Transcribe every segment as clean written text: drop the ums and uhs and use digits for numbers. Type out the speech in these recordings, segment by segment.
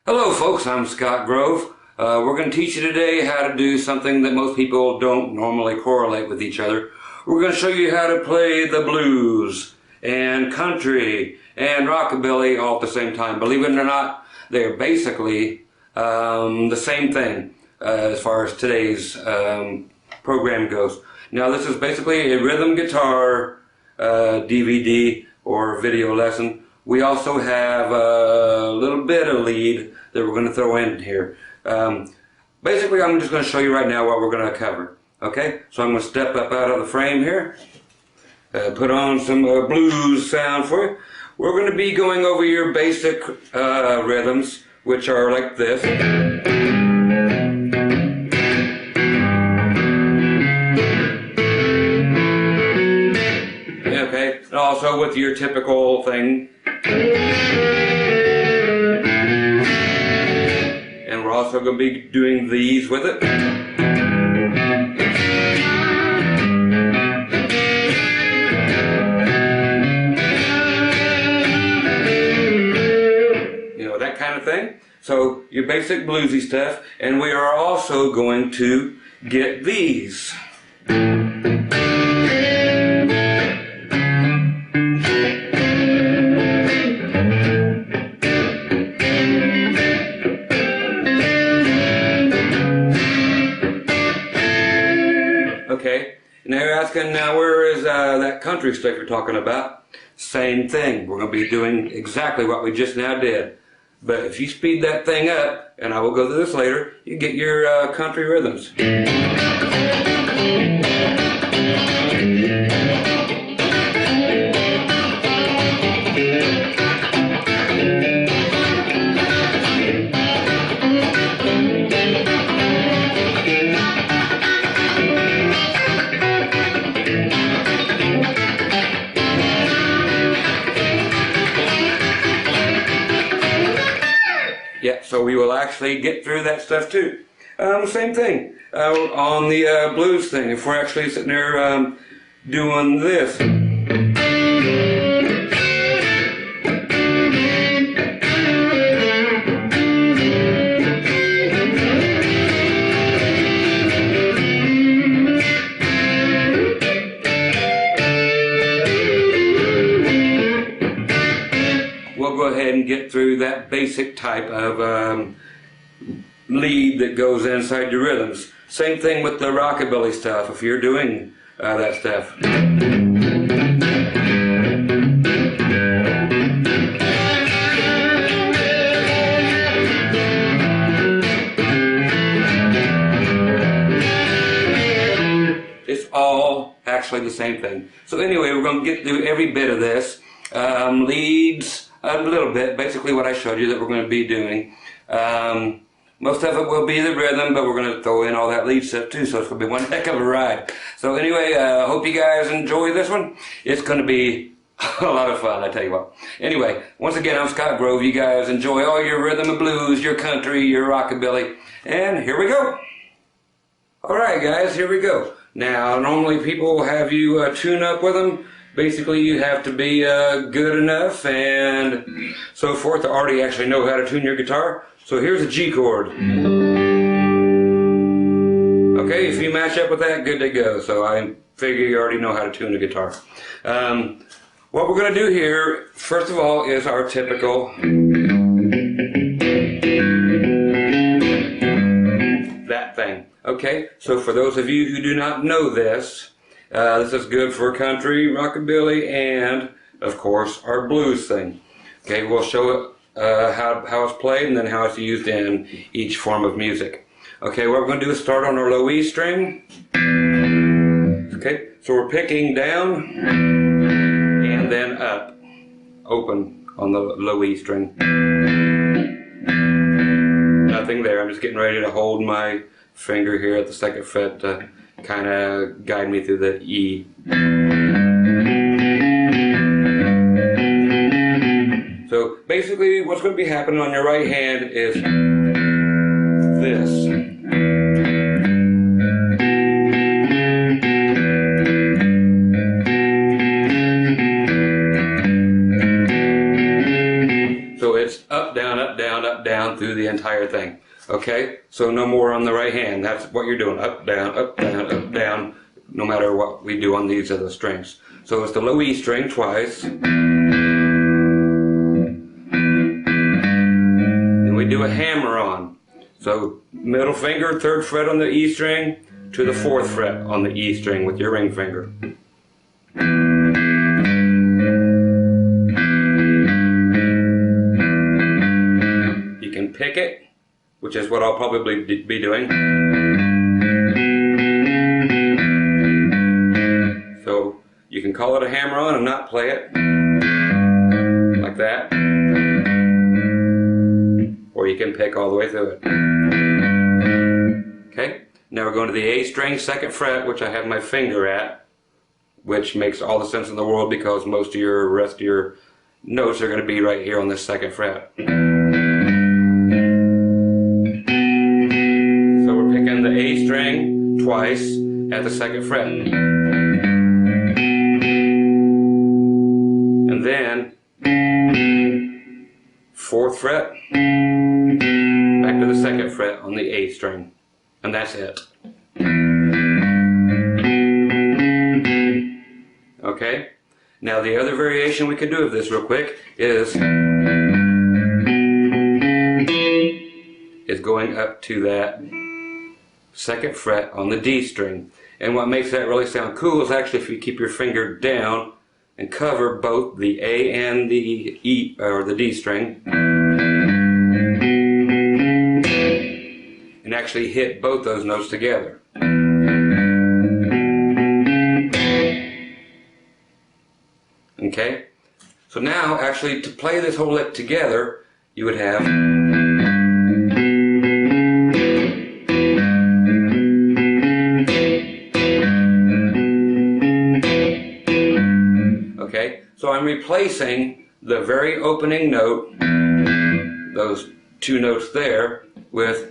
Hello folks, I'm Scott Grove. We're going to teach you today how to do something that most people don't normally correlate with each other. We're going to show you how to play the blues and country and rockabilly all at the same time. Believe it or not, they're basically the same thing as far as today's program goes. Now this is basically a rhythm guitar DVD or video lesson. We also have a little bit of lead that we're going to throw in here. Basically, I'm just going to show you right now what we're going to cover. Okay, so I'm going to step up out of the frame here, put on some blues sound for you. We're going to be going over your basic rhythms, which are like this. Okay, and also with your typical thing. And we're also going to be doing these with it. You know, that kind of thing. So your basic bluesy stuff. And we are also going to get these. Okay, now you're asking, now where is that country stuff you're talking about? Same thing. We're going to be doing exactly what we just now did. But if you speed that thing up, and I will go through this later, you get your country rhythms. Yeah, so we will actually get through that stuff too. Same thing on the blues thing. If we're actually sitting there doing this. We'll go ahead and get through that basic type of lead that goes inside your rhythms. Same thing with the rockabilly stuff, if you're doing that stuff. It's all actually the same thing. So anyway, we're going to get through every bit of this. Leads a little bit, basically what I showed you that we're going to be doing. Most of it will be the rhythm, but we're going to throw in all that lead stuff too, so it's going to be one heck of a ride. So anyway, hope you guys enjoy this one. It's going to be a lot of fun, I tell you what. Anyway, once again, I'm Scott Grove. You guys enjoy all your rhythm and blues, your country, your rockabilly, and here we go. Alright guys, here we go. Now, normally people will have you tune up with them. Basically, you have to be good enough and so forth to already actually know how to tune your guitar. So here's a G chord. Okay, if you match up with that, good to go. So I figure you already know how to tune a guitar. What we're going to do here, first of all, is our typical that thing. Okay, so for those of you who do not know this, this is good for country, rockabilly, and of course our blues thing. Okay, we'll show it how it's played and then how it's used in each form of music. Okay, what we're going to do is start on our low E string. Okay, so we're picking down and then up, open on the low E string. Nothing there, I'm just getting ready to hold my finger here at the second fret to kind of guide me through the E. So basically what's going to be happening on your right hand is this. So it's up, down, do the entire thing. Okay, so no more on the right hand. That's what you're doing, up, down, up, down, up, down, no matter what we do on these other strings. So it's the low E string twice. Then we do a hammer on. So middle finger, 3rd fret on the E string, to the 4th fret on the E string with your ring finger. You can pick it, which is what I'll probably be doing. So you can call it a hammer on and not play it, like that. Or you can pick all the way through it. Okay, now we're going to the A string, 2nd fret, which I have my finger at, which makes all the sense in the world because most of your rest of your notes are going to be right here on this 2nd fret. So we're picking the A string twice at the 2nd fret. And then 4th fret, back to the 2nd fret on the A string. And that's it. Okay? Now the other variation we can do of this real quick is going up to that 2nd fret on the D string. And what makes that really sound cool is actually if you keep your finger down and cover both the A and the E or the D string and actually hit both those notes together. Okay? So now actually to play this whole lick together you would have so I'm replacing the very opening note, those 2 notes there, with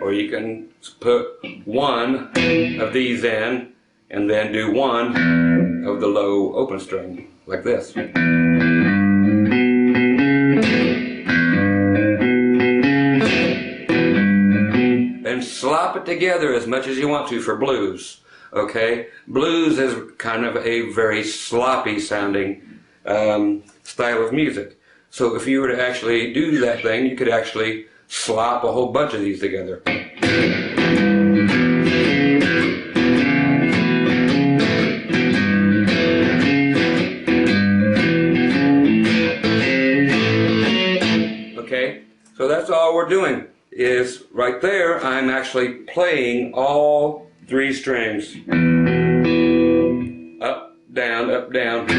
or you can put 1 of these in and then do 1 of the low open string, like this. And slop it together as much as you want to for blues. Okay? Blues is kind of a very sloppy sounding style of music. So if you were to actually do that thing, you could actually slop a whole bunch of these together. Okay? So that's all we're doing. Is right there I'm actually playing all 3 strings. Up, down, up, down.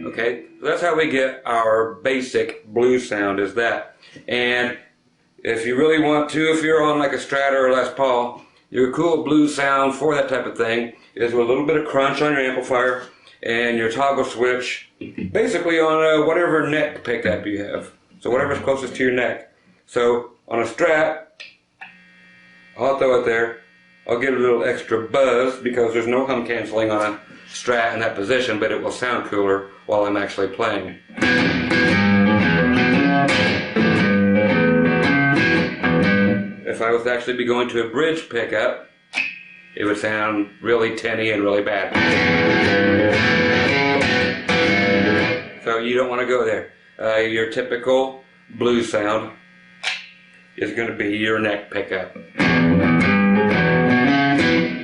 Okay, so that's how we get our basic blues sound, is that. And if you really want to, if you're on like a Strat or a Les Paul, your cool blues sound for that type of thing is with a little bit of crunch on your amplifier and your toggle switch basically on whatever neck pickup you have. So whatever's closest to your neck. So on a Strat, I'll throw it there. I'll get a little extra buzz because there's no hum canceling on a Strat in that position, but it will sound cooler while I'm actually playing. If I was to actually be going to a bridge pickup, it would sound really tinny and really bad. So you don't want to go there. Your typical blues sound is going to be your neck pickup.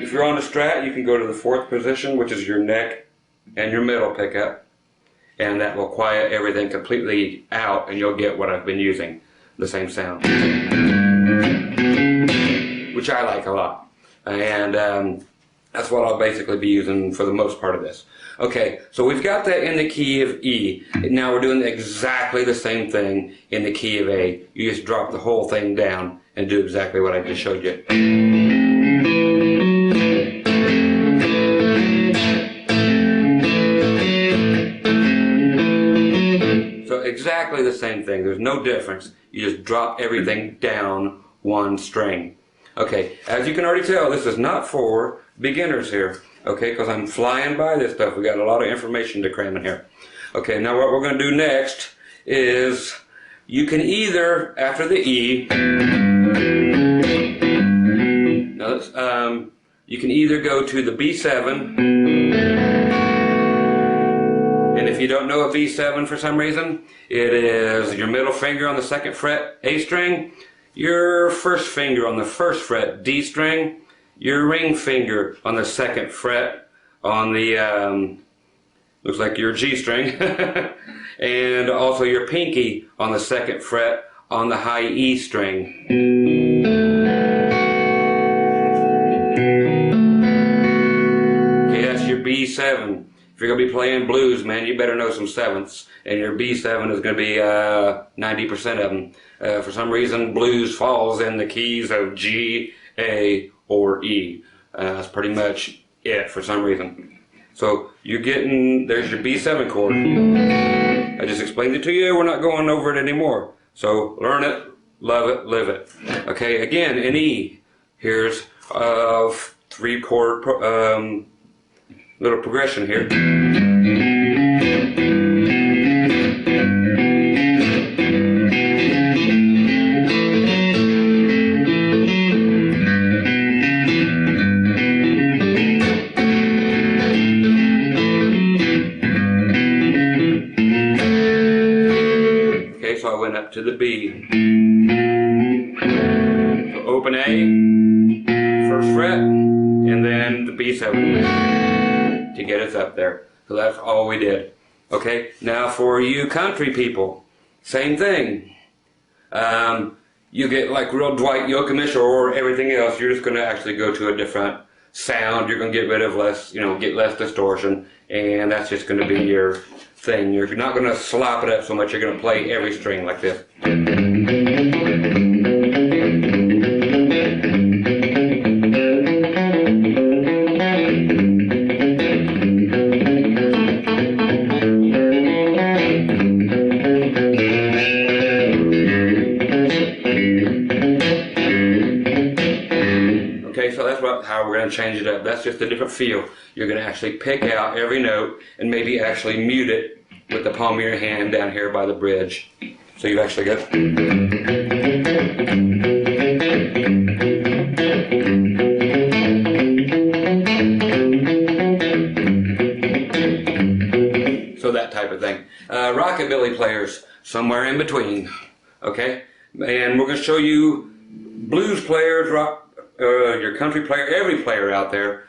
If you're on a Strat, you can go to the 4th position, which is your neck and your middle pickup, and that will quiet everything completely out and you'll get what I've been using, the same sound, which I like a lot. And that's what I'll basically be using for the most part of this. Okay, so we've got that in the key of E. Now we're doing exactly the same thing in the key of A. You just drop the whole thing down and do exactly what I just showed you. So exactly exactly the same thing. There's no difference. You just drop everything down one string. Okay, as you can already tell, this is not for beginners here. Okay, because I'm flying by this stuff. We got a lot of information to cram in here. Okay, now what we're going to do next is you can either, after the E, now you can either go to the B7, and if you don't know a B7 for some reason, it is your middle finger on the 2nd fret A string, your first finger on the 1st fret D string, your ring finger on the 2nd fret on the, looks like your G string, and also your pinky on the 2nd fret on the high E string. Okay, that's your B7. If you're going to be playing blues, man, you better know some 7ths, and your B7 is going to be 90% of them. For some reason, blues falls in the keys of G, A, or E. That's pretty much it for some reason. So you're getting, there's your B7 chord. I just explained it to you. We're not going over it anymore. So learn it, love it, live it. Okay, again, in E, here's a 3-chord little progression here. So I went up to the B. So open A, 1st fret, and then the B7 to get us up there. So that's all we did. Okay, now for you country people, same thing. You get like real Dwight Yoakamish or everything else, you're just going to actually go to a different sound. You're going to get rid of less, get less distortion, and that's just going to be your thing. You're not going to slop it up so much. You're going to play every string like this. Okay, so that's how we're going to change it up. That's just a different feel. You're going to actually pick out every note and maybe actually mute it with the palm of your hand down here by the bridge. So you've actually got... So that type of thing. Rockabilly players, somewhere in between. Okay? And we're going to show you blues players, your country player, every player out there,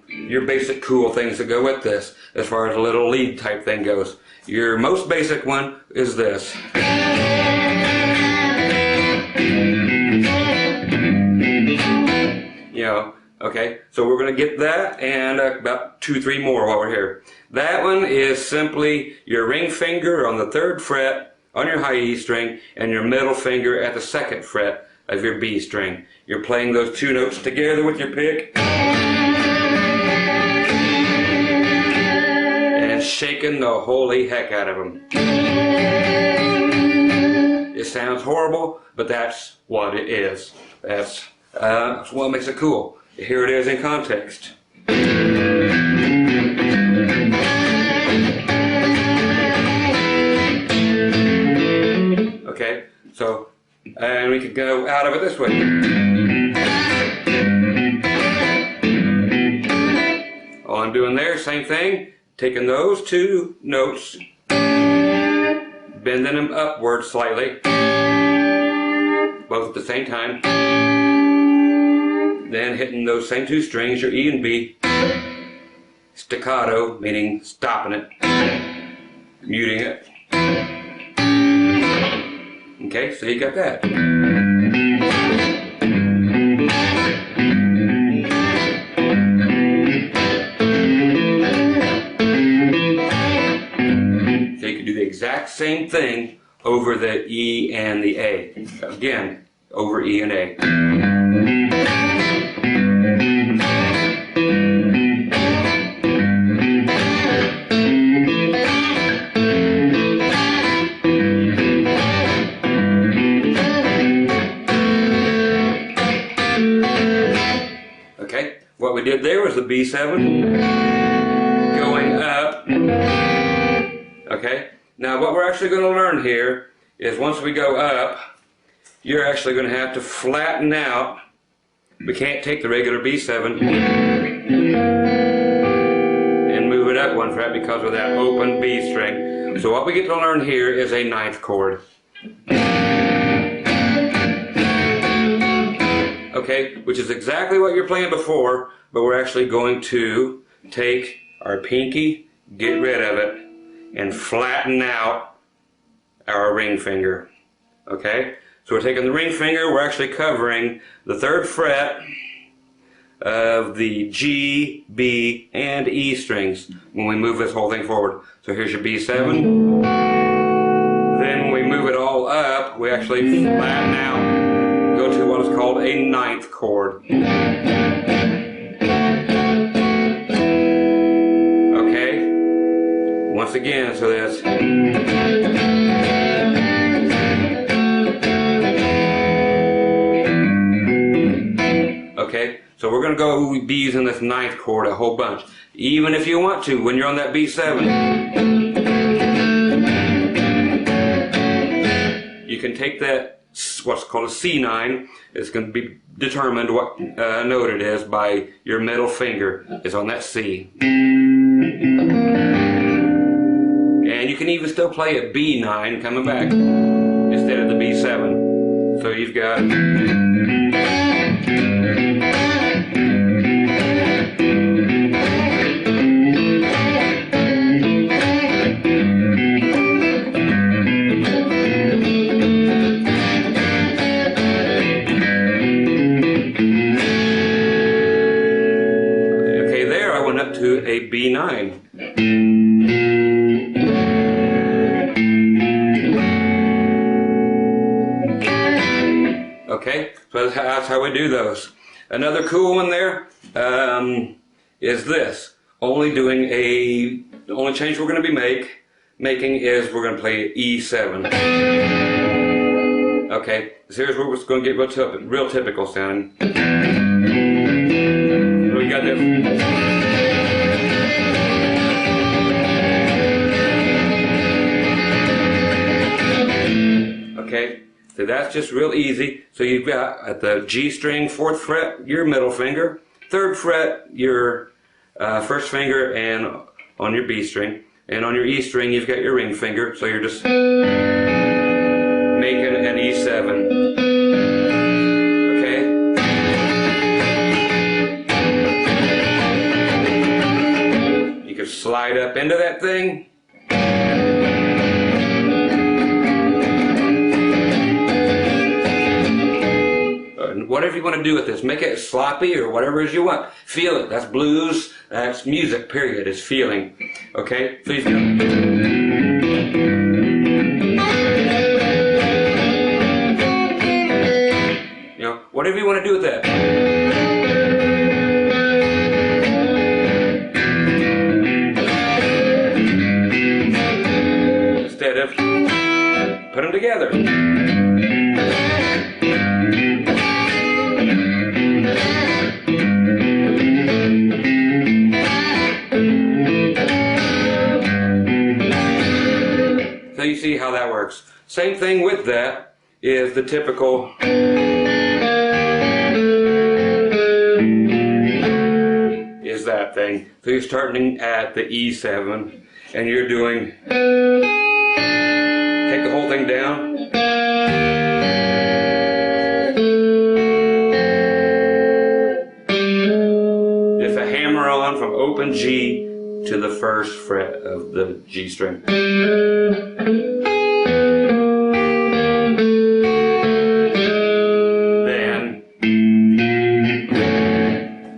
your basic cool things that go with this as far as a little lead type thing goes. Your most basic one is this. Okay, so we're going to get that and about 2-3 more while we're here. That one is simply your ring finger on the 3rd fret on your high E string and your middle finger at the 2nd fret of your B string. You're playing those 2 notes together with your pick and shaking the holy heck out of them. It sounds horrible, but that's what it is. That's what makes it cool. Here it is in context. Okay, so and we could go out of it this way. All I'm doing there, same thing, taking those 2 notes, bending them upward slightly, both at the same time, then hitting those same 2 strings, your E and B, staccato, meaning stopping it, muting it. Okay, so you got that. So you can do the exact same thing over the E and the A. Again, over E and A. what we did there was the B7 going up. Okay, now what we're actually going to learn here is once we go up, you're actually going to have to flatten out. We can't take the regular B7 and move it up one fret because of that open B string. So what we get to learn here is a ninth chord. Okay, which is exactly what you're playing before, but we're actually going to take our pinky, get rid of it, and flatten out our ring finger. Okay, so we're taking the ring finger, we're actually covering the 3rd fret of the G, B, and E strings when we move this whole thing forward. So here's your B7. Then when we move it all up, we actually flatten out, go to what is called a ninth chord. Okay? Once again, so that's... Okay, so we're going to go B's in this ninth chord a whole bunch. Even if you want to, when you're on that B7, you can take that, what's called a C9. It's going to be determined what note it is by your middle finger. It's on that C. And you can even still play a B9 coming back instead of the B7. So you've got... to a B9. Okay, so that's how we do those. Another cool one there is this. The only change we're going to be making is we're going to play E7. Okay, so here's where it's going to get real typical sounding. So we got this. Okay, so that's just real easy. So you've got at the G string, 4th fret, your middle finger, 3rd fret, your 1st finger, and on your B string. And on your E string, you've got your ring finger, so you're just making an E7. Okay? You can slide up into that thing. Whatever you want to do with this, make it sloppy or whatever it is you want. Feel it. That's blues. That's music, period. It's feeling. Okay? So he's going to... You know, whatever you want to do with that. Instead of put them together. You see how that works. Same thing with that is the typical is that thing. So you're starting at the E7 and you're doing, take the whole thing down. Just a hammer on from open G to the 1st fret of the G string. Then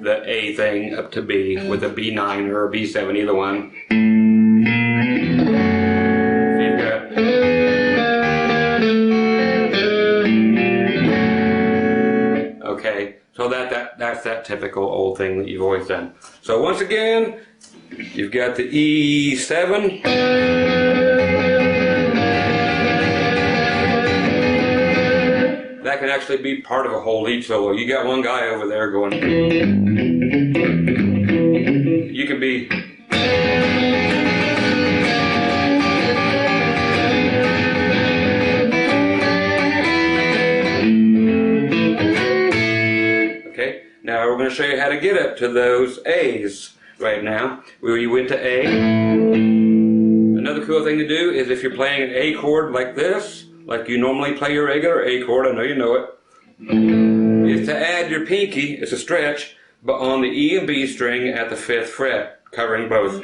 the A thing up to B with a B9 or a B7, either one. So you've got okay, so that's that typical old thing that you've always done. So once again, you've got the E7. That can actually be part of a whole lead solo. You got one guy over there going. You can be okay. Now we're going to show you how to get up to those A's right now. Where you went to A. Another cool thing to do is if you're playing an A chord like this, like you normally play your regular A chord, I know you know it, is to add your pinky, it's a stretch, but on the E and B string at the 5th fret, covering both.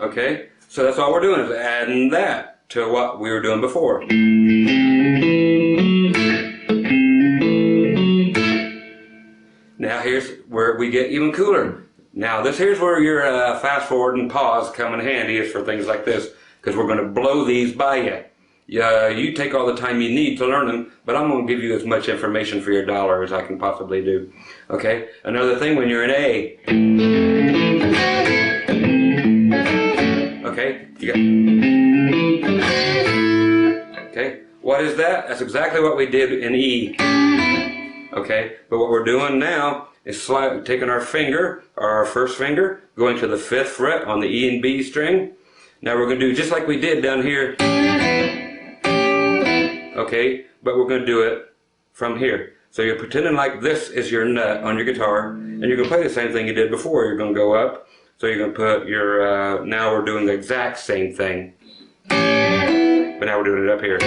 Okay, so that's all we're doing is adding that to what we were doing before. Now here's where we get even cooler. Now here's where your fast forward and pause come in handy, is for things like this, because we're going to blow these by you. You take all the time you need to learn them, but I'm going to give you as much information for your dollar as I can possibly do. Okay, another thing, when you're in A, okay, okay, what is that? That's exactly what we did in E. Okay, but what we're doing now is taking our finger, our first finger, going to the 5th fret on the E and B string. Now we're going to do just like we did down here. Okay, but we're going to do it from here. So you're pretending like this is your nut on your guitar, and you're going to play the same thing you did before. You're going to go up, so you're going to put your, now we're doing the exact same thing, but now we're doing it up here.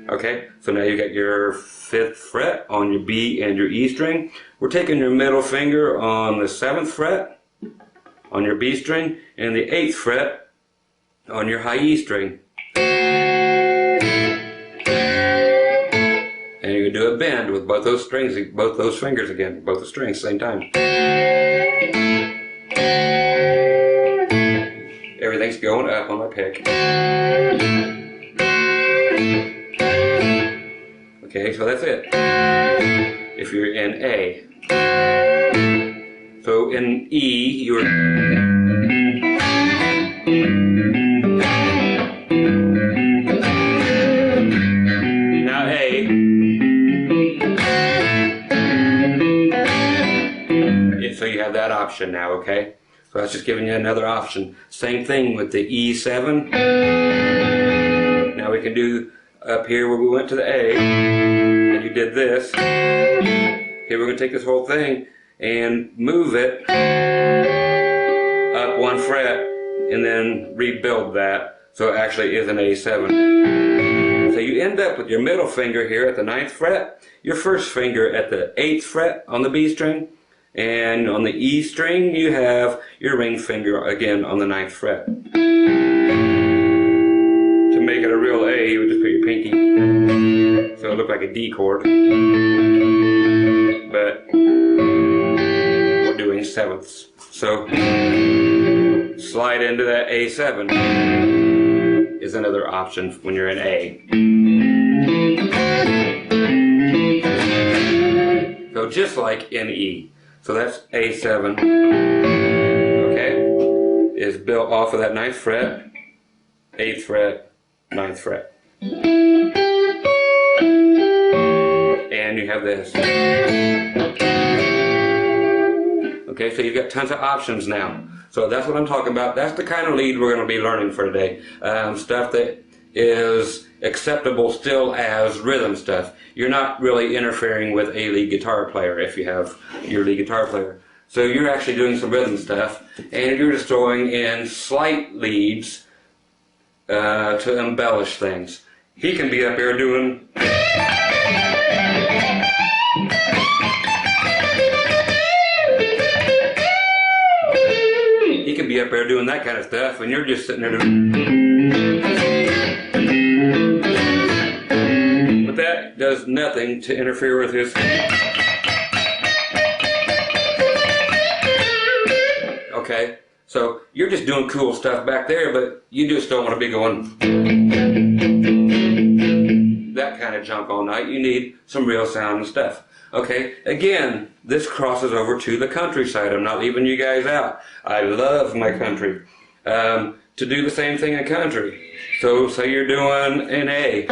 Okay, so now you got your 5th fret on your B and your E string. We're taking your middle finger on the 7th fret on your B string and the 8th fret on your high E string. And you can do a bend with both those strings, both those fingers again, both the strings, same time. Everything's going up on my pick. Okay, so that's it. If you're in A. So in E, you're... Now A. So you have that option now, okay? So that's just giving you another option. Same thing with the E7. Now we can do up here where we went to the A, and you did this. Okay, we're going to take this whole thing and move it up 1 fret and then rebuild that so it actually is an A7. So you end up with your middle finger here at the 9th fret, your first finger at the 8th fret on the B string, and on the E string you have your ring finger again on the 9th fret. To make it a real A, you would just put your pinky, so it looked like a D chord, but we're doing 7ths. So slide into that A7 is another option when you're in A. So just like in E. So that's A7, okay, is built off of that 9th fret, 8th fret, 9th fret. And you have this. Okay, so you've got tons of options now. So that's what I'm talking about. That's the kind of lead we're going to be learning for today. Stuff that is acceptable still as rhythm stuff. You're not really interfering with a lead guitar player if you have your lead guitar player. So you're actually doing some rhythm stuff, and you're just throwing in slight leads to embellish things. He can be up here doing... He can be up there doing that kind of stuff, and you're just sitting there doing... But that does nothing to interfere with his... Okay, so you're just doing cool stuff back there, but you just don't want to be going that kind of junk all night. You need some real sound and stuff. Okay, again, this crosses over to the country side. I'm not leaving you guys out. I love my country. To do the same thing in country. So say you're doing an A.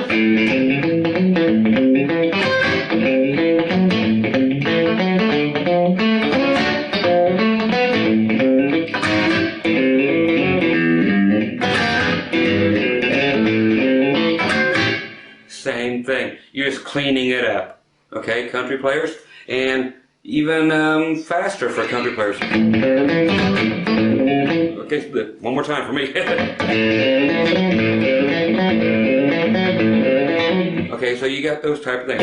Same thing. You're just cleaning it up. Okay, country players? And even faster for country players. Okay, one more time for me. Okay, so you got those type of things.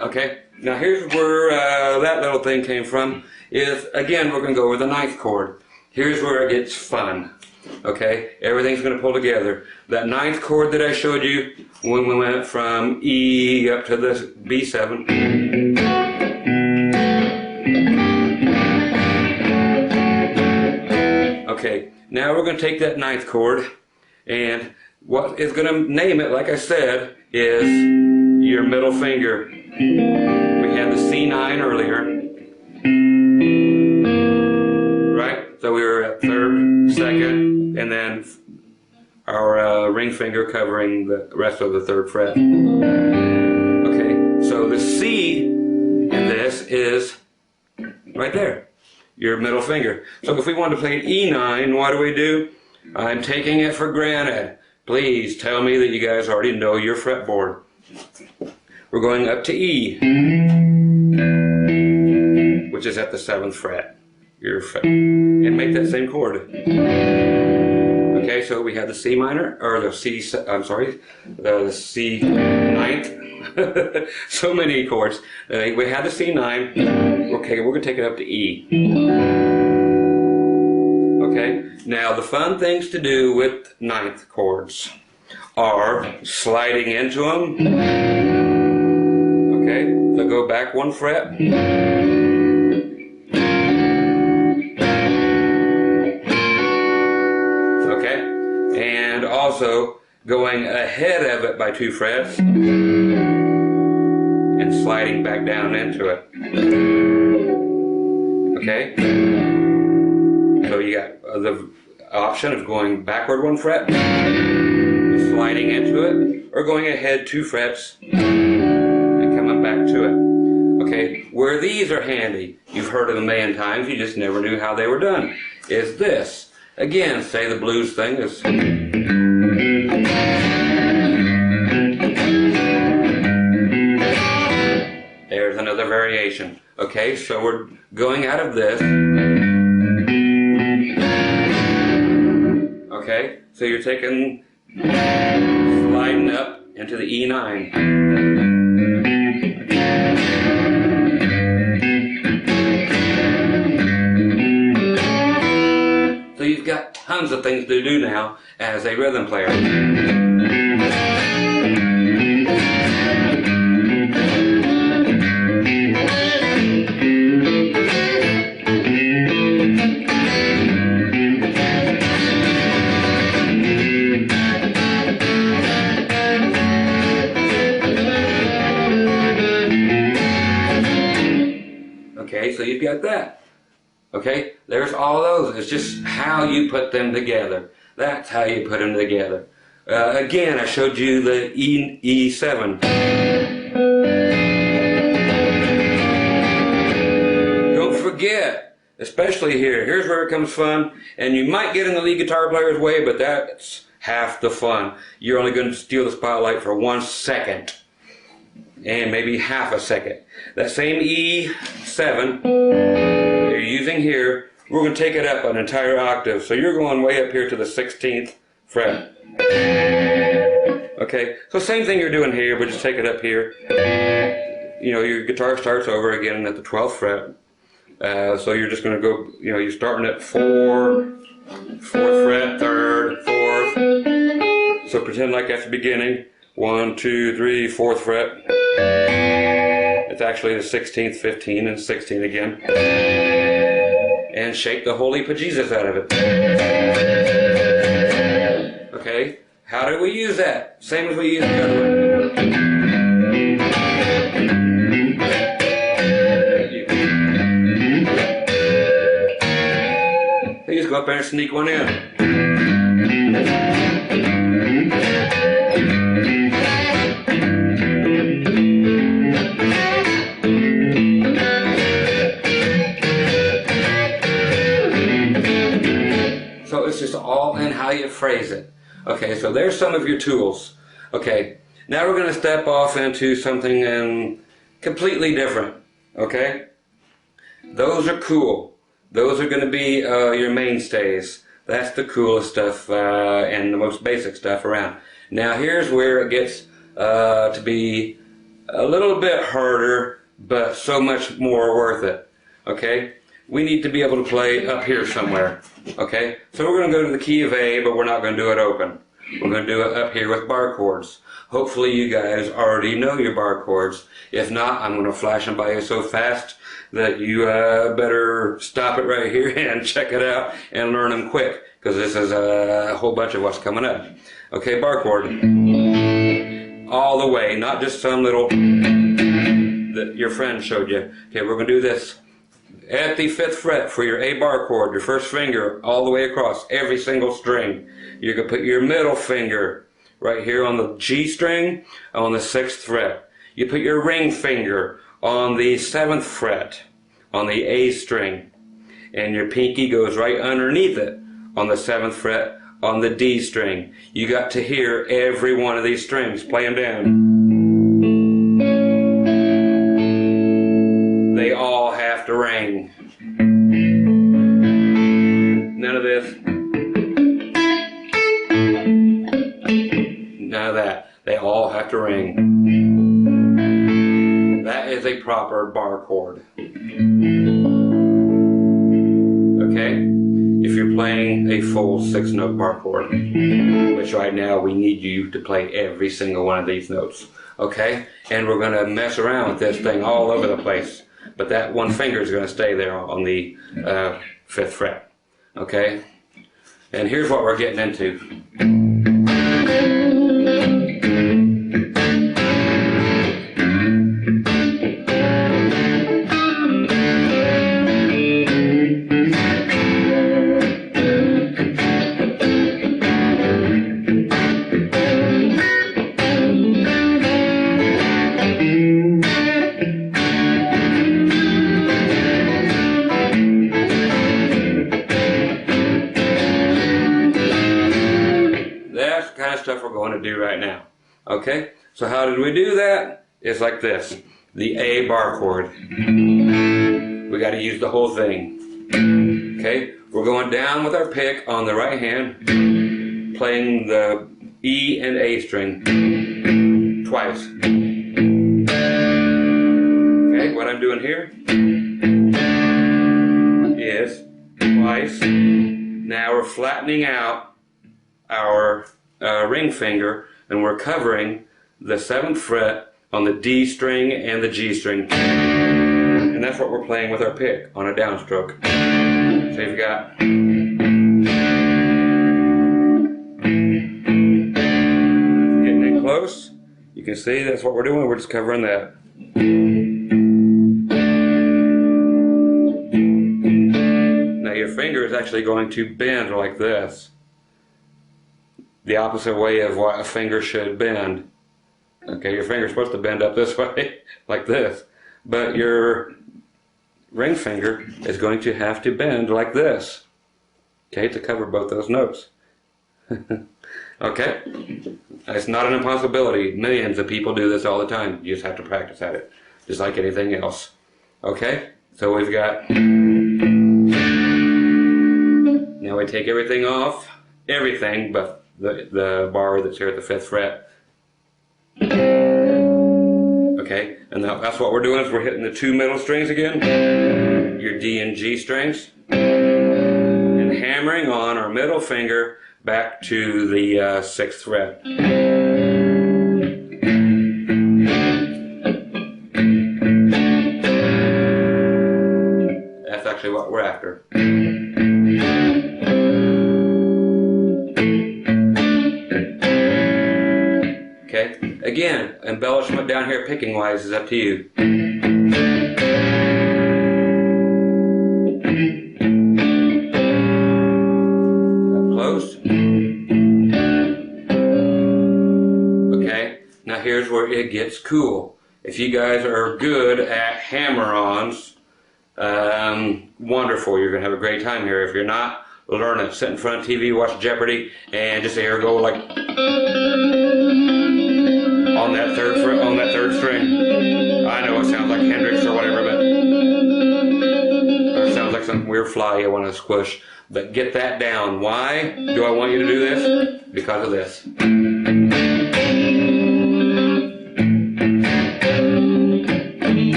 Okay, now here's where that little thing came from. Is again, we're going to go over the ninth chord. Here's where it gets fun. Okay, everything's going to pull together. That ninth chord that I showed you when we went from E up to the B7. Okay, now we're going to take that ninth chord, and what is going to name it, like I said, is your middle finger. We had the C9 earlier. So we were at third, second, and then our ring finger covering the rest of the third fret. Okay, so the C in this is right there, your middle finger. So if we want to play an E9, what do? I'm taking it for granted. Please tell me that you guys already know your fretboard. We're going up to E, which is at the 7th fret. And make that same chord. Okay, so we have the C minor, or the C, I'm sorry, the C ninth. So many chords. We have the C9. Okay, we're going to take it up to E. Okay, now the fun things to do with ninth chords are sliding into them. Okay, so go back one fret. And also going ahead of it by 2 frets and sliding back down into it. Okay? So you got the option of going backward 1 fret, sliding into it, or going ahead 2 frets and coming back to it. Okay? Where these are handy, you've heard of them a million times, you just never knew how they were done, is this. Again, say the blues thing is. There's another variation. Okay, so we're going out of this. Okay, so you're taking, sliding up into the E9. So you've got tons of things to do now as a rhythm player. Okay, so you've got that. Okay, there's all those. It's just how you put them together. That's how you put them together. Again, I showed you the E7. Don't forget, especially here. Here's where it comes fun. And you might get in the lead guitar player's way, but that's half the fun. You're only going to steal the spotlight for 1 second. And maybe half a second. That same E7 you're using here, we're going to take it up an entire octave. So you're going way up here to the 16th fret. Okay, so same thing you're doing here, but just take it up here. You know, your guitar starts over again at the 12th fret. So you're just going to go, you know, you're starting at 4th fret, 3rd, 4th. So pretend like that's the beginning. 1, 2, 3, 4th fret. It's actually the 16th, 15, and 16 again. And shake the holy bejesus out of it. Okay, How do we use that? Same as we use the other one. You just go up there and sneak one in. So it's just all in how you phrase it. Okay, so there's some of your tools. Okay, now we're going to step off into something completely different. Okay, those are cool. Those are going to be your mainstays. That's the coolest stuff and the most basic stuff around. Now here's where it gets to be a little bit harder, but so much more worth it. Okay, we need to be able to play up here somewhere. Okay, so we're going to go to the key of A, but we're not going to do it open. We're going to do it up here with bar chords. Hopefully you guys already know your bar chords. If not, I'm going to flash them by you so fast that you better stop it right here and check it out and learn them quick, because this is a whole bunch of what's coming up. Okay, bar chord. All the way, not just some little that your friend showed you. Okay, we're going to do this at the 5th fret for your A bar chord, your first finger all the way across every single string. You're going to put your middle finger right here on the G string on the 6th fret. You put your ring finger on the 7th fret on the A string, and your pinky goes right underneath it on the 7th fret on the D string. You got to hear every one of these strings. Play them down. They all have to ring. None of this. None of that. They all have to ring. That is a proper bar chord. Okay? If you're playing a full 6-note bar chord, which right now we need you to play every single one of these notes. Okay? And we're going to mess around with this thing all over the place. But that one finger is going to stay there on the 5th fret. Okay? And here's what we're getting into. Stuff we're going to do right now. Okay, so how did we do that? It's like this: the A bar chord. We got to use the whole thing. Okay, we're going down with our pick on the right hand, playing the E and A string twice. Okay, what I'm doing here is twice. Now we're flattening out our ring finger, and we're covering the 7th fret on the D string and the G string, and that's what we're playing with our pick on a downstroke. So you've got getting in close. You can see that's what we're doing. We're just covering that. Now your finger is actually going to bend like this, the opposite way of what a finger should bend. Okay, your finger's supposed to bend up this way, like this, but your ring finger is going to have to bend like this, okay, to cover both those notes. Okay, it's not an impossibility. Millions of people do this all the time. You just have to practice at it, just like anything else. Okay, so we've got, now we take everything off, everything but the bar that's here at the 5th fret. Okay, and that's what we're doing, is we're hitting the 2 middle strings again, your D and G strings, and hammering on our middle finger back to the 6th fret. That's actually what we're after. Okay? Again, embellishment down here picking wise is up to you. Up close. Okay? Now here's where it gets cool. If you guys are good at hammer-ons, wonderful, you're going to have a great time here. If you're not, learn it. Sit in front of TV, watch Jeopardy, and just hear it go like on that third string. I know it sounds like Hendrix or whatever, but or it sounds like some weird fly you want to squish. But get that down. Why do I want you to do this? Because of this.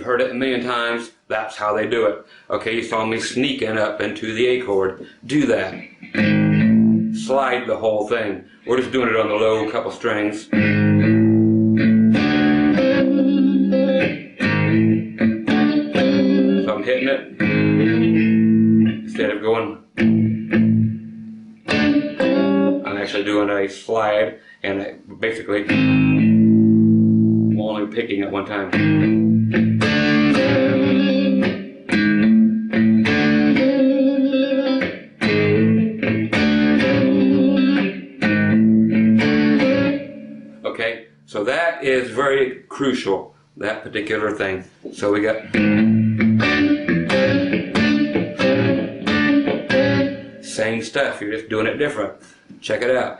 Heard it a million times. That's how they do it. Okay, you saw me sneaking up into the A chord. Do that. Slide the whole thing. We're just doing it on the low couple strings. So I'm hitting it instead of going. I'm actually doing a slide and basically I'm only picking at one time. Okay, so that is very crucial, that particular thing. So we got same stuff, you're just doing it different. Check it out.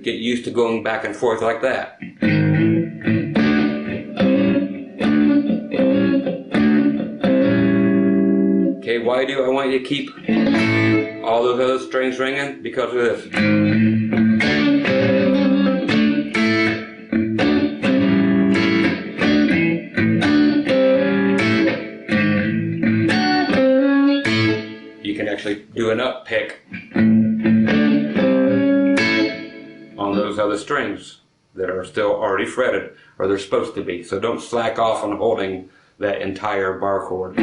Get used to going back and forth like that. Okay, why do I want you to keep all those other strings ringing? Because of this. You can actually do an up pick on those other strings that are still already fretted, or they're supposed to be. So don't slack off on holding that entire bar chord.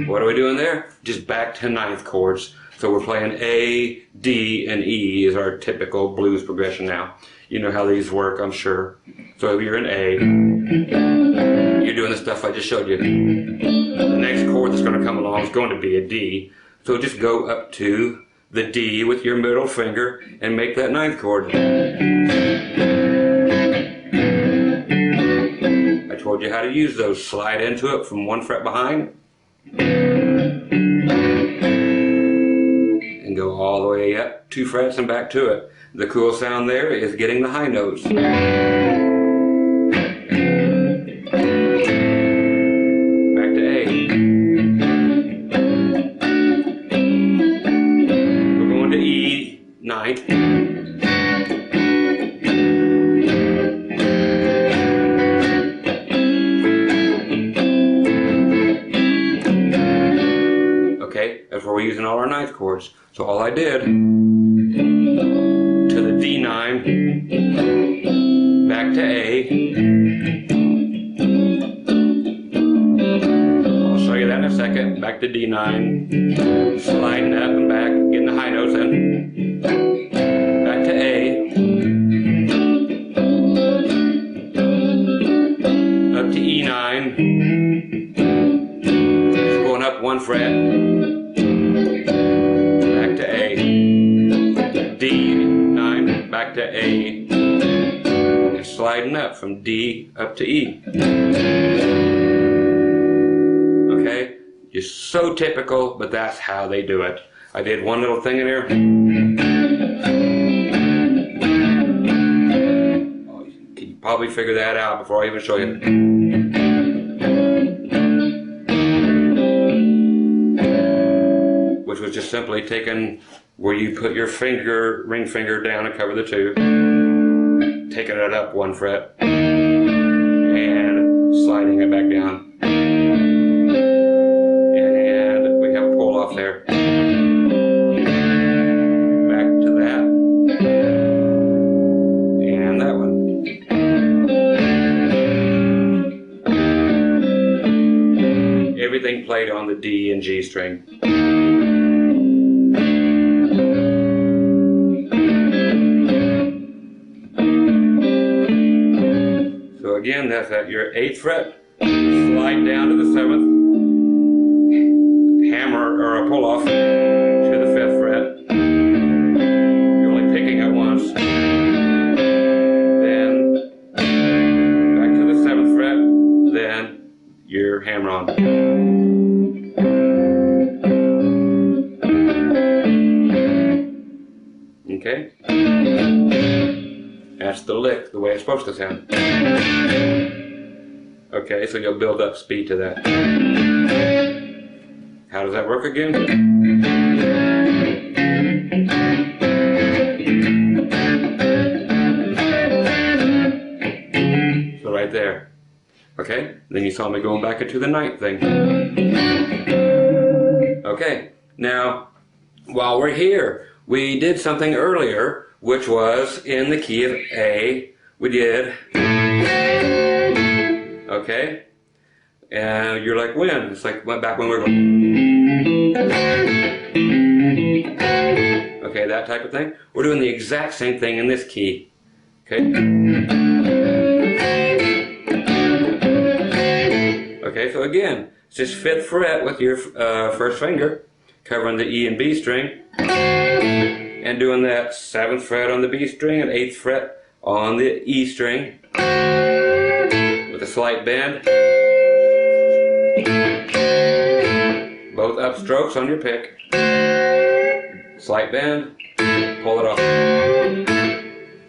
What are we doing there? Just back to ninth chords. So we're playing A, D, and E is our typical blues progression now. You know how these work, I'm sure. So if you're in A, you're doing the stuff I just showed you. The next chord that's going to come along is going to be a D. So just go up to the D with your middle finger and make that ninth chord. I told you how to use those. Slide into it from one fret behind. And go all the way up 2 frets and back to it. The cool sound there is getting the high notes. Back to A. We're going to E ninth. Okay, that's where we're using all our ninth chords. So all I did, to the D9, back to A. I'll show you that in a second. Back to D9, sliding up and back, getting the high notes in. Back to A. Up to E9. Just going up 1 fret. D9, back to A, and sliding up from D up to E. Okay? Just so typical, but that's how they do it. I did one little thing in here. Oh, you can probably figure that out before I even show you. Which was just simply taking where you put your finger, ring finger down and cover the 2, taking it up 1 fret, and everything played on the D and G string. So again, that's at your 8th fret, slide down to the 7th, hammer or a pull off to the 5th fret. You're only picking at once. Then back to the 7th fret, then your hammer on. Okay? That's the lick, the way it's supposed to sound. Okay, so you'll build up speed to that. How does that work again? So right there. Okay, then you saw me going back into the 9th thing. Okay, now while we're here, we did something earlier, which was in the key of A. We did. Okay? And you're like, when? It's like back when we were going. Okay, that type of thing. We're doing the exact same thing in this key. Okay? Okay, so again, it's just 5th fret with your first finger, covering the E and B string, and doing that 7th fret on the B string and 8th fret on the E string, with a slight bend. Both upstrokes on your pick. Slight bend, pull it off.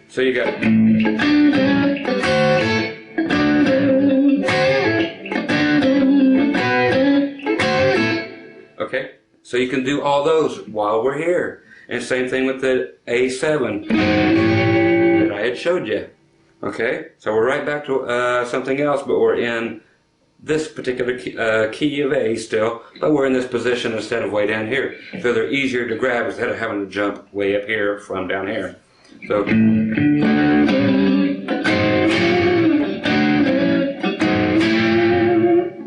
So you got. Okay, so you can do all those while we're here. And same thing with the A7 that I had showed you. Okay, so we're right back to something else, but we're in this particular key of A still, but we're in this position instead of way down here. So they're easier to grab instead of having to jump way up here from down here. So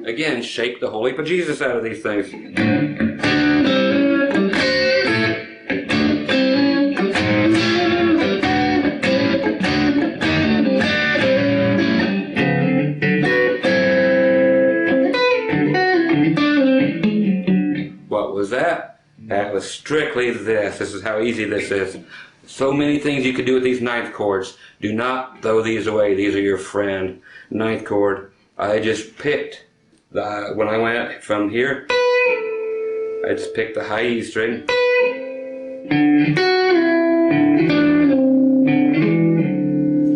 again, shake the holy bejesus out of these things. What was that? That was strictly this. This is how easy this is. So many things you could do with these 9th chords. Do not throw these away. These are your friend. 9th chord. I just picked when I went from here, I just picked the high E string.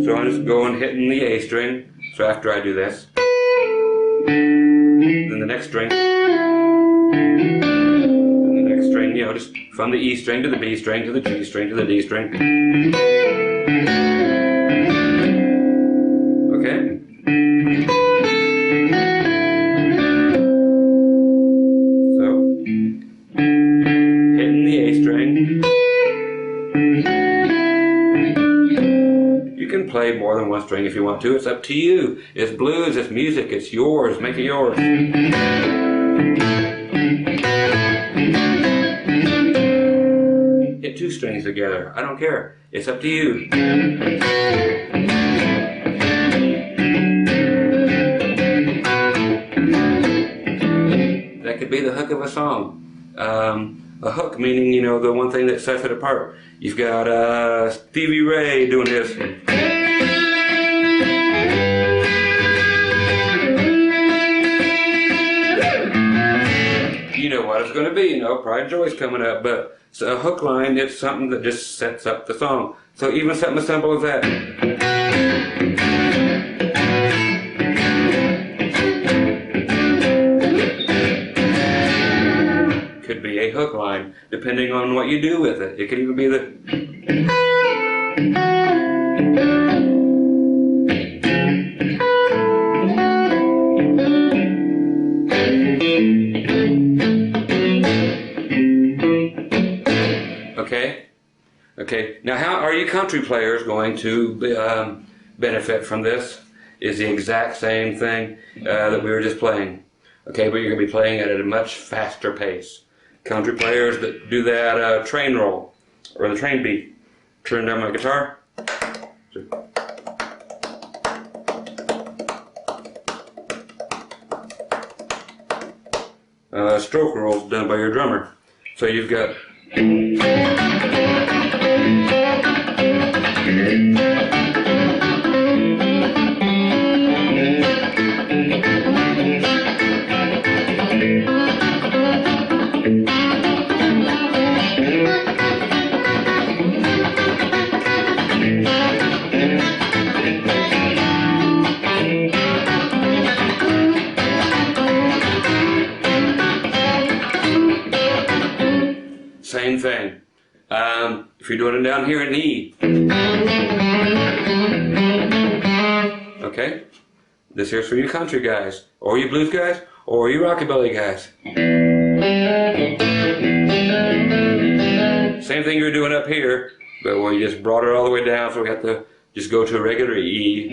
So I'm just going hitting the A string. So after I do this, then the next string, then the next string, you know, just from the E string to the B string to the G string to the D string. Okay? Play more than one string if you want to. It's up to you. It's blues, it's music, it's yours. Make it yours. Hit 2 strings together. I don't care. It's up to you. That could be the hook of a song. A hook meaning, you know, the one thing that sets it apart. You've got Stevie Ray doing his. You know what it's going to be, you know, Pride and Joy's coming up, but so a hook line, it's something that just sets up the song. So even something as simple as that. Could be a hook line, depending on what you do with it. It could even be the... Okay, now how are you country players going to benefit from this? Is the exact same thing that we were just playing. Okay, but you're going to be playing it at a much faster pace. Country players that do that train roll, or the train beat. Turn down my guitar. Stroke rolls done by your drummer. So you've got same thing. If you're doing it down here in E, okay, this here's for you country guys, or you blues guys, or you rockabilly guys. Same thing you're doing up here, but we just brought it all the way down, so we have to just go to a regular E.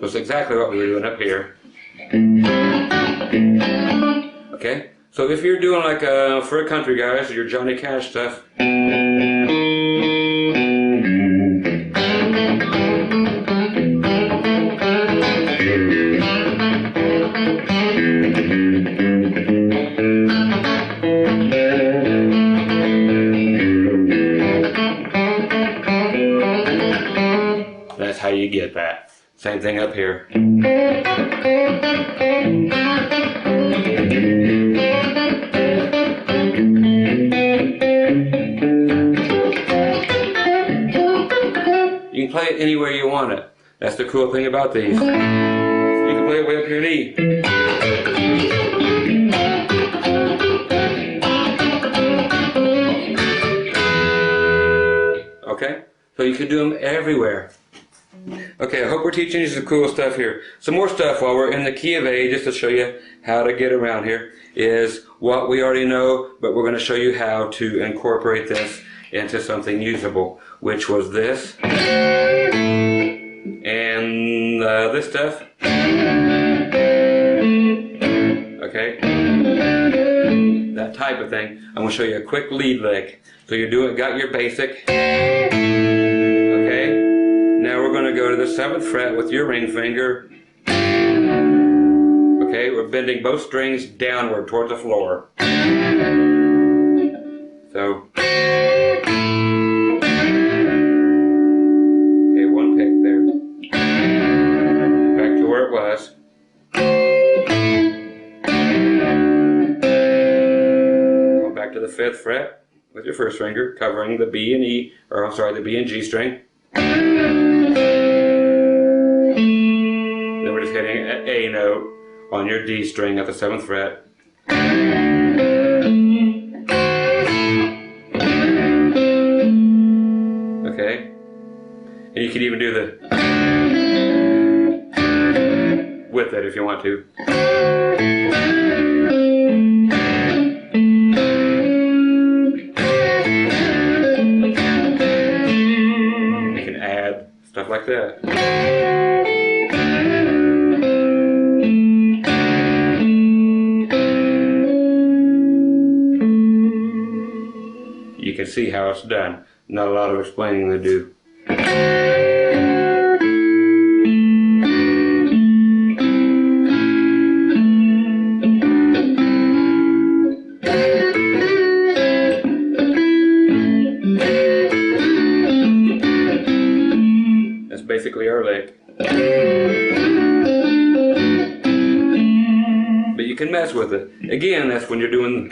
That's exactly what we were doing up here. Okay, so if you're doing like for a country guys, your Johnny Cash stuff. That's how you get that. Same thing up here. You can play it anywhere you want it. That's the cool thing about these. You can play it way up here in E. Okay? So you can do them everywhere. Okay, I hope we're teaching you some cool stuff here. Some more stuff while we're in the key of A, just to show you how to get around here, is what we already know, but we're going to show you how to incorporate this into something usable, which was this, and this stuff. Okay, that type of thing. I'm going to show you a quick lead lick. So you're doing, got your basic. Now we're going to go to the 7th fret with your ring finger. Okay, we're bending both strings downward towards the floor. So, okay, one pick there. Back to where it was. Go back to the 5th fret with your 1st finger, covering the B and E, or I'm sorry, the B and G string. Then we're just hitting an A note on your D string at the 7th fret. Okay? And you can even do the with it if you want to. You can add stuff like that. You can see how it's done. Not a lot of explaining to do. That's basically our lick. But you can mess with it. Again, that's when you're doing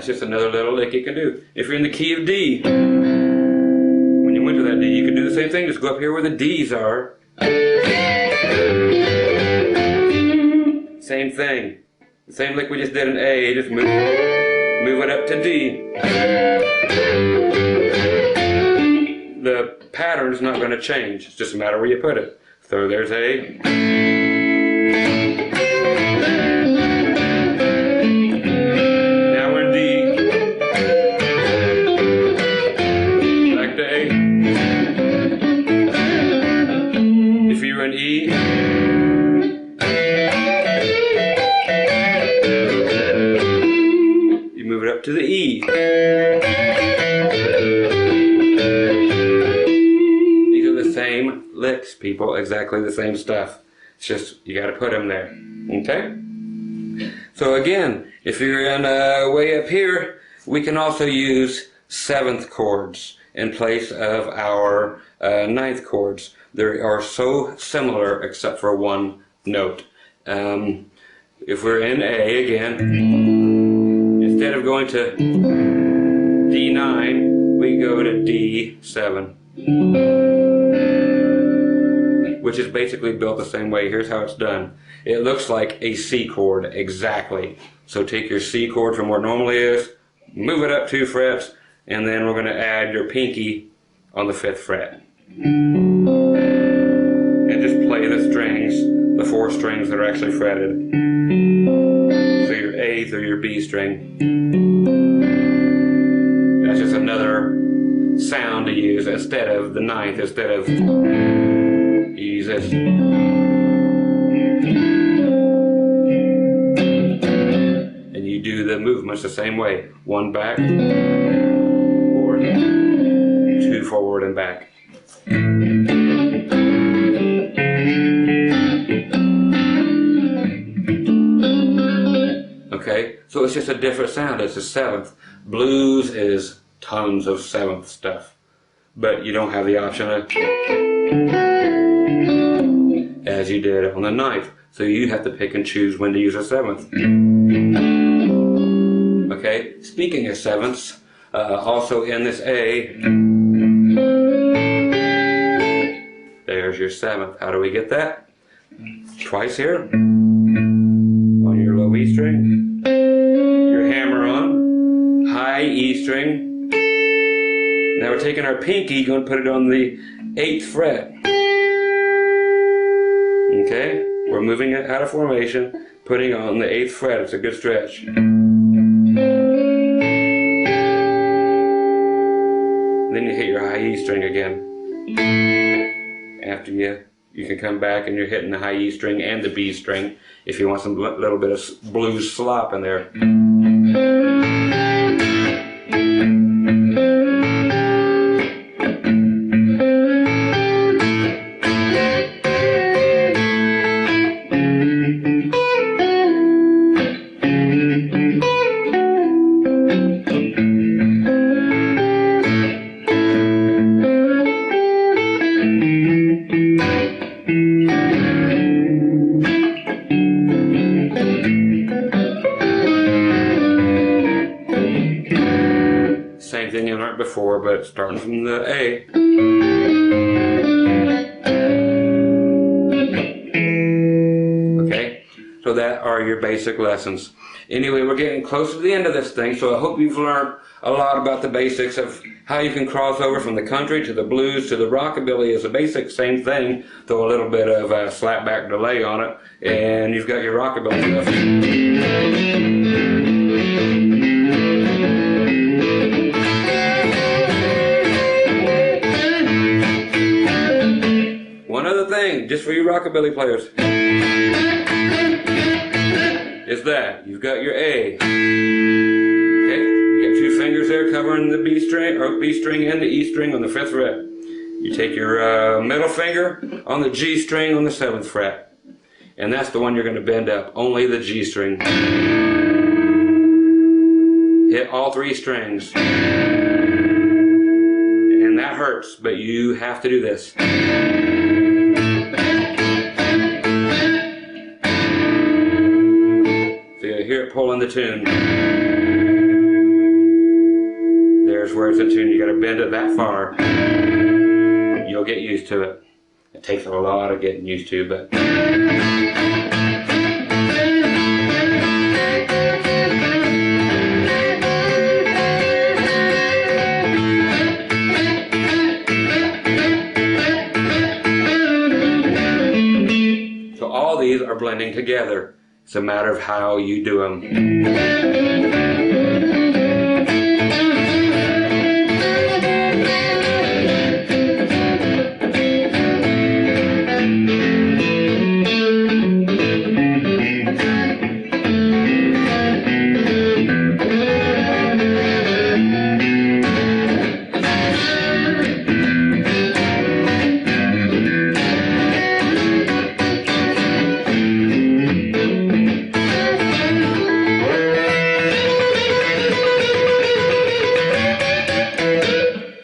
just another little lick you can do. If you're in the key of D, when you went to that D, you can do the same thing. Just go up here where the D's are. Same thing. The same lick we just did in A, just move. Move it up to D. The pattern's not going to change. It's just a matter where you put it. So there's A. Now we're in D. Back to A. If you're in E, you move it up to the E. Same licks, people, exactly the same stuff. It's just you got to put them there. Okay? So again, if you're in way up here, we can also use 7th chords in place of our 9th chords. They are so similar except for one note. If we're in A again, instead of going to D9, we go to D7. Which is basically built the same way. Here's how it's done. It looks like a C chord, exactly. So take your C chord from where it normally is, move it up 2 frets, and then we're going to add your pinky on the 5th fret. And just play the strings, the 4 strings that are actually fretted. So your A through your B string. That's just another sound to use instead of the 9th, instead of use this. And you do the movements the same way. 1 back, or 2 forward and back. Okay, so it's just a different sound. It's a 7th. Blues is tons of 7th stuff. But you don't have the option of as you did on the 9th. So you have to pick and choose when to use a 7th. Okay, speaking of 7ths, also in this A, there's your 7th. How do we get that? Twice here, on your low E string, your hammer on, high E string. Now we're taking our pinky, going to put it on the 8th fret. Okay, we're moving it out of formation, putting it on the 8th fret. It's a good stretch. Then you hit your high E string again. After you can come back and you're hitting the high E string and the B string if you want some little bit of blues slop in there. Same thing you learned before, but starting from the A. Okay, so that are your basic lessons. Anyway, we're getting close to the end of this thing, so I hope you've learned a lot about the basics of how you can cross over from the country to the blues to the rockabilly. Is a basic same thing, throw a little bit of slapback delay on it, and you've got your rockabilly stuff. One other thing, just for you rockabilly players, is that you've got your A. Okay, you got 2 fingers there covering the B string, or B string and the E string on the 5th fret. You take your middle finger on the G string on the 7th fret, and that's the one you're going to bend up. Only the G string. Hit all 3 strings, and that hurts, but you have to do this. Hear it pulling the tune. There's where it's in tune. You got to bend it that far. You'll get used to it. It takes a lot of getting used to, but playing together. It's a matter of how you do them.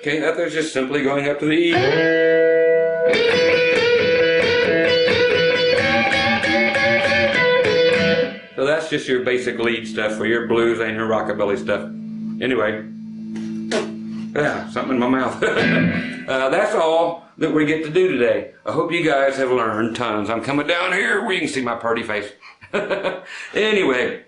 Okay, that there's just simply going up to the E. So that's just your basic lead stuff for your blues and your rockabilly stuff. Anyway, yeah, something in my mouth. That's all that we get to do today. I hope you guys have learned tons. I'm coming down here where you can see my party face. Anyway,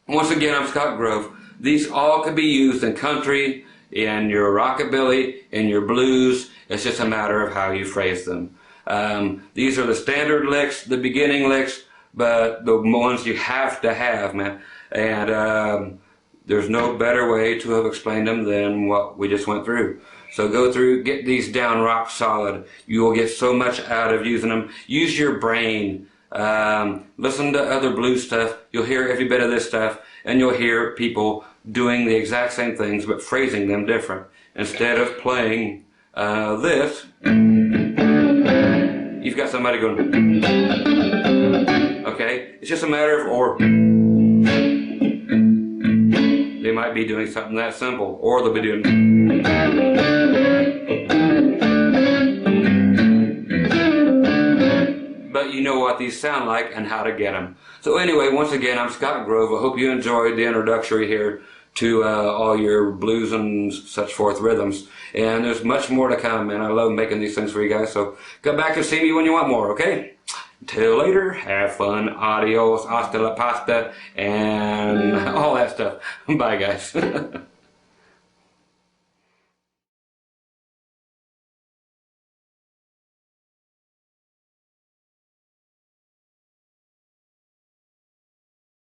once again, I'm Scott Grove. These all could be used in country, in your rockabilly, in your blues. It's just a matter of how you phrase them. These are the standard licks, the beginning licks, but the ones you have to have, man. And there's no better way to have explained them than what we just went through. So go through, get these down rock solid. You will get so much out of using them. Use your brain. Listen to other blues stuff. You'll hear every bit of this stuff, and you'll hear people doing the exact same things but phrasing them different. Instead of playing this, you've got somebody going, okay? It's just a matter of or. They might be doing something that simple, or they'll be doing. But you know what these sound like and how to get them. So anyway, once again, I'm Scott Grove. I hope you enjoyed the introductory here to all your blues and such forth rhythms. And there's much more to come, and I love making these things for you guys. So come back and see me when you want more, okay? Till later, have fun, adios, hasta la pasta, and all that stuff. Bye, guys.